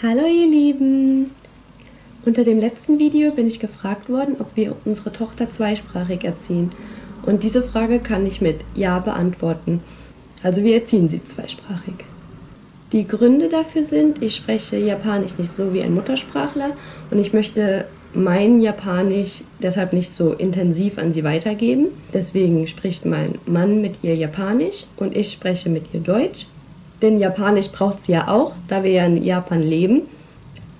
Hallo ihr Lieben! Unter dem letzten Video bin ich gefragt worden, ob wir unsere Tochter zweisprachig erziehen. Und diese Frage kann ich mit Ja beantworten. Also wir erziehen sie zweisprachig. Die Gründe dafür sind, ich spreche Japanisch nicht so wie ein Muttersprachler und ich möchte mein Japanisch deshalb nicht so intensiv an sie weitergeben. Deswegen spricht mein Mann mit ihr Japanisch und ich spreche mit ihr Deutsch. Denn Japanisch braucht sie ja auch, da wir ja in Japan leben.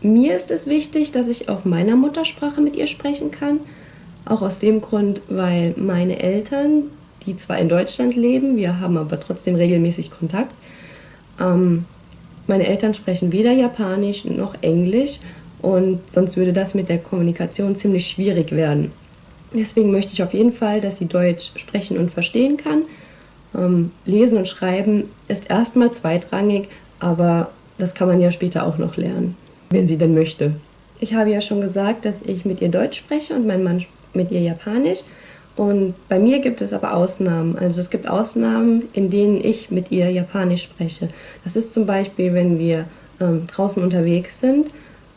Mir ist es wichtig, dass ich auf meiner Muttersprache mit ihr sprechen kann. Auch aus dem Grund, weil meine Eltern, die zwar in Deutschland leben, wir haben aber trotzdem regelmäßig Kontakt. Meine Eltern sprechen weder Japanisch noch Englisch und sonst würde das mit der Kommunikation ziemlich schwierig werden. Deswegen möchte ich auf jeden Fall, dass sie Deutsch sprechen und verstehen kann. Lesen und Schreiben ist erstmal zweitrangig, aber das kann man ja später auch noch lernen, wenn sie denn möchte. Ich habe ja schon gesagt, dass ich mit ihr Deutsch spreche und mein Mann mit ihr Japanisch. Und bei mir gibt es aber Ausnahmen. Also es gibt Ausnahmen, in denen ich mit ihr Japanisch spreche. Das ist zum Beispiel, wenn wir draußen unterwegs sind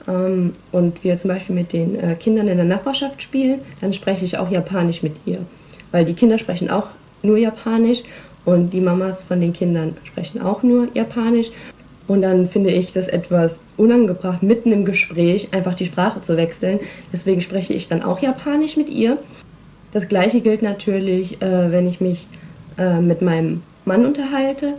und wir zum Beispiel mit den Kindern in der Nachbarschaft spielen, dann spreche ich auch Japanisch mit ihr. Weil die Kinder sprechen auch nur Japanisch und die Mamas von den Kindern sprechen auch nur Japanisch. Und dann finde ich das etwas unangebracht, mitten im Gespräch einfach die Sprache zu wechseln. Deswegen spreche ich dann auch Japanisch mit ihr. Das Gleiche gilt natürlich, wenn ich mich mit meinem Mann unterhalte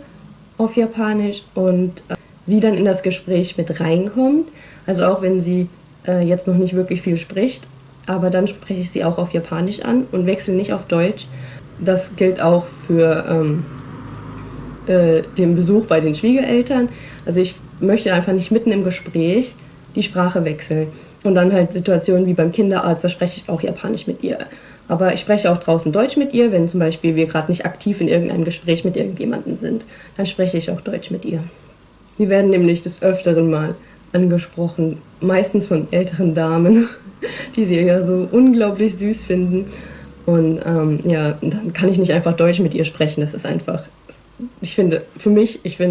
auf Japanisch und sie dann in das Gespräch mit reinkommt. Also auch wenn sie jetzt noch nicht wirklich viel spricht, aber dann spreche ich sie auch auf Japanisch an und wechsle nicht auf Deutsch. Das gilt auch für den Besuch bei den Schwiegereltern. Also ich möchte einfach nicht mitten im Gespräch die Sprache wechseln. Und dann halt Situationen wie beim Kinderarzt, da spreche ich auch Japanisch mit ihr. Aber ich spreche auch draußen Deutsch mit ihr, wenn zum Beispiel wir gerade nicht aktiv in irgendeinem Gespräch mit irgendjemandem sind. Dann spreche ich auch Deutsch mit ihr. Wir werden nämlich des Öfteren mal angesprochen, meistens von älteren Damen, die sie ja so unglaublich süß finden. Und ja, dann kann ich nicht einfach Deutsch mit ihr sprechen. Das ist einfach, ich finde,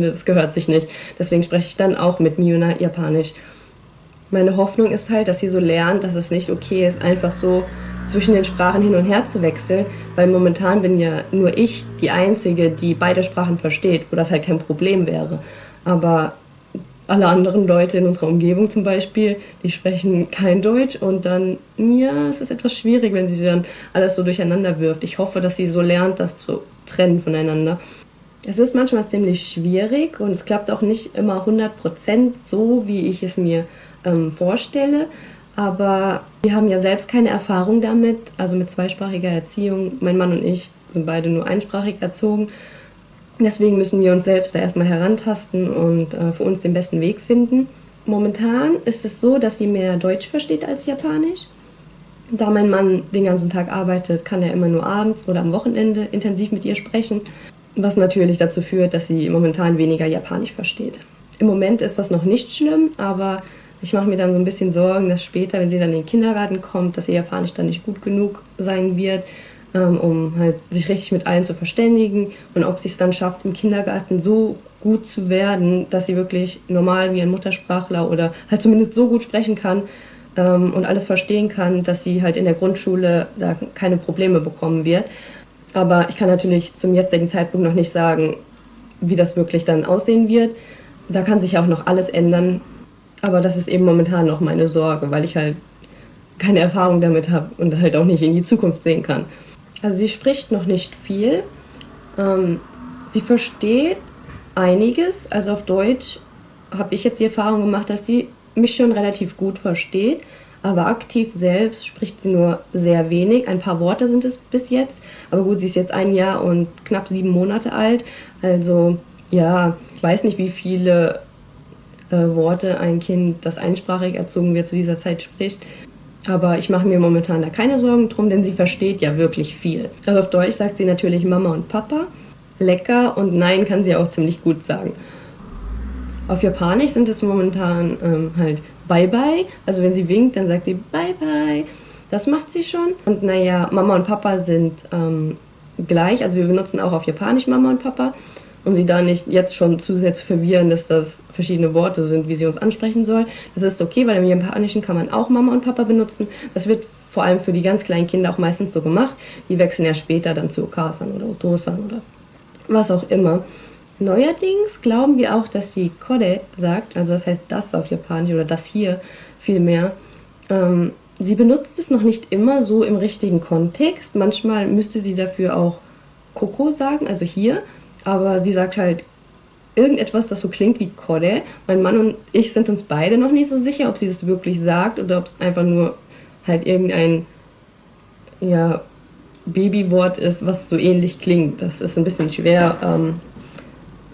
das gehört sich nicht. Deswegen spreche ich dann auch mit Miuna Japanisch. Meine Hoffnung ist halt, dass sie so lernt, dass es nicht okay ist, einfach so zwischen den Sprachen hin und her zu wechseln, weil momentan bin ja nur ich die Einzige, die beide Sprachen versteht, wo das halt kein Problem wäre. Aber alle anderen Leute in unserer Umgebung zum Beispiel, die sprechen kein Deutsch und dann, ja, es ist etwas schwierig, wenn sie dann alles so durcheinander wirft. Ich hoffe, dass sie so lernt, das zu trennen voneinander. Es ist manchmal ziemlich schwierig und es klappt auch nicht immer 100% so, wie ich es mir vorstelle. Aber wir haben ja selbst keine Erfahrung damit, also mit zweisprachiger Erziehung. Mein Mann und ich sind beide nur einsprachig erzogen. Deswegen müssen wir uns selbst da erstmal herantasten und für uns den besten Weg finden. Momentan ist es so, dass sie mehr Deutsch versteht als Japanisch. Da mein Mann den ganzen Tag arbeitet, kann er immer nur abends oder am Wochenende intensiv mit ihr sprechen, was natürlich dazu führt, dass sie momentan weniger Japanisch versteht. Im Moment ist das noch nicht schlimm, aber ich mache mir dann so ein bisschen Sorgen, dass später, wenn sie dann in den Kindergarten kommt, dass ihr Japanisch dann nicht gut genug sein wird, um halt sich richtig mit allen zu verständigen und ob sie es dann schafft, im Kindergarten so gut zu werden, dass sie wirklich normal wie ein Muttersprachler oder halt zumindest so gut sprechen kann und alles verstehen kann, dass sie halt in der Grundschule da keine Probleme bekommen wird. Aber ich kann natürlich zum jetzigen Zeitpunkt noch nicht sagen, wie das wirklich dann aussehen wird. Da kann sich auch noch alles ändern. Aber das ist eben momentan noch meine Sorge, weil ich halt keine Erfahrung damit habe und halt auch nicht in die Zukunft sehen kann. Also sie spricht noch nicht viel. Sie versteht einiges. Also auf Deutsch habe ich jetzt die Erfahrung gemacht, dass sie mich schon relativ gut versteht. Aber aktiv selbst spricht sie nur sehr wenig. Ein paar Worte sind es bis jetzt. Aber gut, sie ist jetzt 1 Jahr und knapp 7 Monate alt. Also ja, ich weiß nicht, wie viele Worte ein Kind, das einsprachig erzogen wird, zu dieser Zeit spricht. Aber ich mache mir momentan da keine Sorgen drum, denn sie versteht ja wirklich viel. Also auf Deutsch sagt sie natürlich Mama und Papa. Lecker und Nein kann sie auch ziemlich gut sagen. Auf Japanisch sind es momentan halt Bye-Bye. Also wenn sie winkt, dann sagt sie Bye-Bye. Das macht sie schon. Und naja, Mama und Papa sind gleich. Also wir benutzen auch auf Japanisch Mama und Papa. um sie da nicht jetzt schon zu sehr zu verwirren, dass das verschiedene Worte sind, wie sie uns ansprechen soll. Das ist okay, weil im Japanischen kann man auch Mama und Papa benutzen. Das wird vor allem für die ganz kleinen Kinder auch meistens so gemacht. Die wechseln ja später dann zu Okasan oder Otosan oder was auch immer. Neuerdings glauben wir auch, dass sie Kore sagt, also das heißt das auf Japanisch oder das hier vielmehr. Sie benutzt es noch nicht immer so im richtigen Kontext. Manchmal müsste sie dafür auch Koko sagen, also hier. Aber sie sagt halt irgendetwas, das so klingt wie Kore. Mein Mann und ich sind uns beide noch nicht so sicher, ob sie das wirklich sagt oder ob es einfach nur halt irgendein Babywort ist, was so ähnlich klingt. Das ist ein bisschen schwer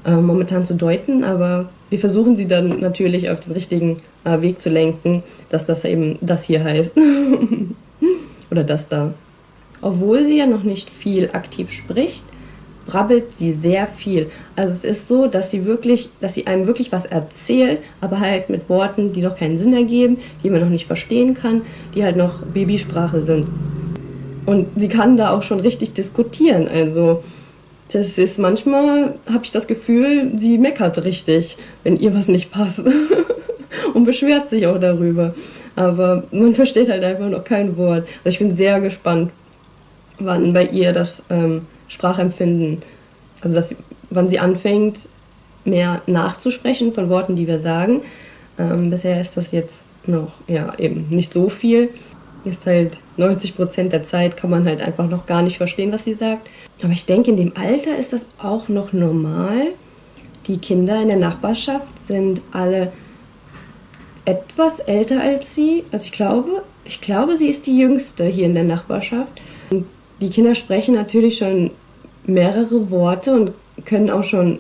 momentan zu deuten, aber wir versuchen sie dann natürlich auf den richtigen Weg zu lenken, dass das eben das hier heißt. Oder das da. Obwohl sie ja noch nicht viel aktiv spricht, brabbelt sie sehr viel. Also es ist so, dass sie einem wirklich was erzählt, aber halt mit Worten, die noch keinen Sinn ergeben, die man noch nicht verstehen kann, die halt noch Babysprache sind. Und sie kann da auch schon richtig diskutieren. Also das ist manchmal, habe ich das Gefühl, sie meckert richtig, wenn ihr was nicht passt. Und beschwert sich auch darüber. Aber man versteht halt einfach noch kein Wort. Also ich bin sehr gespannt, wann bei ihr das Sprachempfinden, also wann sie anfängt, mehr nachzusprechen von Worten, die wir sagen. Bisher ist das jetzt noch eben nicht so viel. Ist halt 90% der Zeit kann man halt einfach noch gar nicht verstehen, was sie sagt. Aber ich denke, in dem Alter ist das auch noch normal. Die Kinder in der Nachbarschaft sind alle etwas älter als sie. Also ich glaube, sie ist die Jüngste hier in der Nachbarschaft. Und die Kinder sprechen natürlich schon mehrere Worte und können auch schon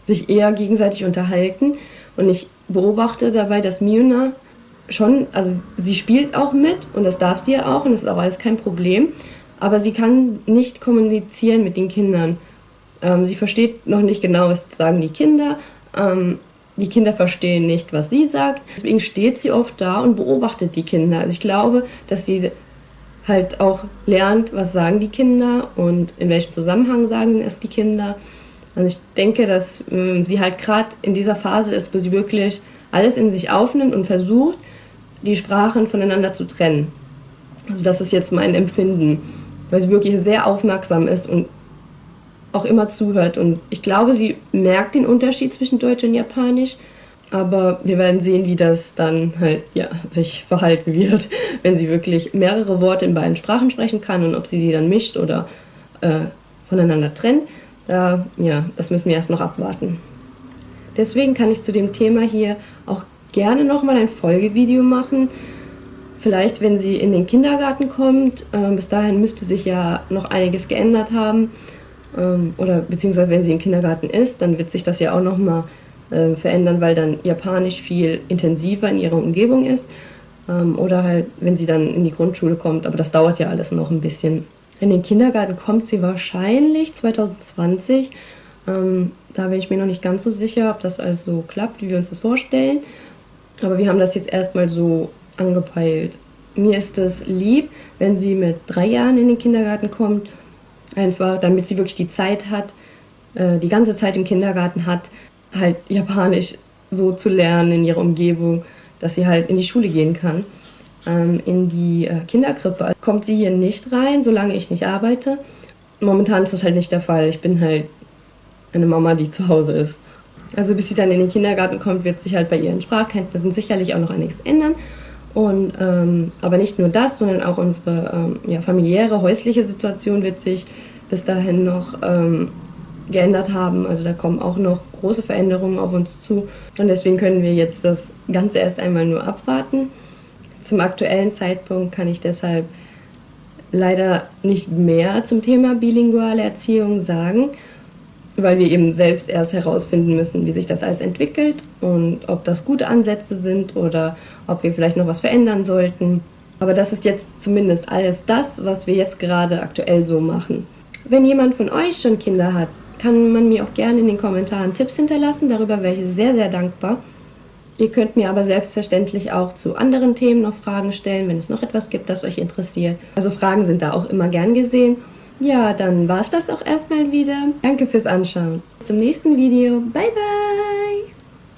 sich eher gegenseitig unterhalten. Und ich beobachte dabei, dass Miuna schon, also sie spielt auch mit und das darf sie ja auch und das ist auch alles kein Problem, aber sie kann nicht kommunizieren mit den Kindern. Sie versteht noch nicht genau, was sagen die Kinder. Die Kinder verstehen nicht, was sie sagt. Deswegen steht sie oft da und beobachtet die Kinder. Also ich glaube, dass sie halt auch lernt, was sagen die Kinder und in welchem Zusammenhang sagen es die Kinder. Also ich denke, dass sie halt gerade in dieser Phase ist, wo sie wirklich alles in sich aufnimmt und versucht, die Sprachen voneinander zu trennen. Also das ist jetzt mein Empfinden, weil sie wirklich sehr aufmerksam ist und auch immer zuhört. Und ich glaube, sie merkt den Unterschied zwischen Deutsch und Japanisch, aber wir werden sehen, wie das dann halt sich verhalten wird, wenn sie wirklich mehrere Worte in beiden Sprachen sprechen kann und ob sie dann mischt oder voneinander trennt. Das müssen wir erst noch abwarten. Deswegen kann ich zu dem Thema hier auch gerne nochmal ein Folgevideo machen. Vielleicht, wenn sie in den Kindergarten kommt. Bis dahin müsste sich ja noch einiges geändert haben. Oder beziehungsweise wenn sie im Kindergarten ist, dann wird sich das ja auch nochmal verändern, weil dann Japanisch viel intensiver in ihrer Umgebung ist. Oder halt, wenn sie dann in die Grundschule kommt. Aber das dauert ja alles noch ein bisschen. In den Kindergarten kommt sie wahrscheinlich 2020. Da bin ich mir noch nicht ganz so sicher, ob das alles so klappt, wie wir uns das vorstellen. Aber wir haben das jetzt erstmal so angepeilt. Mir ist es lieb, wenn sie mit 3 Jahren in den Kindergarten kommt, einfach damit sie wirklich die Zeit hat, die ganze Zeit im Kindergarten hat, halt Japanisch so zu lernen in ihrer Umgebung, dass sie halt in die Schule gehen kann. In die Kinderkrippe kommt sie hier nicht rein, solange ich nicht arbeite. Momentan ist das halt nicht der Fall. Ich bin halt eine Mama, die zu Hause ist. Also bis sie dann in den Kindergarten kommt, wird sich halt bei ihren Sprachkenntnissen sicherlich auch noch einiges ändern. Und, aber nicht nur das, sondern auch unsere familiäre, häusliche Situation wird sich bis dahin noch geändert haben. Also da kommen auch noch große Veränderungen auf uns zu. Und deswegen können wir jetzt das Ganze erst einmal nur abwarten. Zum aktuellen Zeitpunkt kann ich deshalb leider nicht mehr zum Thema bilinguale Erziehung sagen, weil wir eben selbst erst herausfinden müssen, wie sich das alles entwickelt und ob das gute Ansätze sind oder ob wir vielleicht noch was verändern sollten. Aber das ist jetzt zumindest alles das, was wir jetzt gerade aktuell so machen. Wenn jemand von euch schon Kinder hat, kann man mir auch gerne in den Kommentaren Tipps hinterlassen. Darüber wäre ich sehr, sehr dankbar. Ihr könnt mir aber selbstverständlich auch zu anderen Themen noch Fragen stellen, wenn es noch etwas gibt, das euch interessiert. Also Fragen sind da auch immer gern gesehen. Ja, dann war es das auch erstmal wieder. Danke fürs Anschauen. Bis zum nächsten Video. Bye, bye!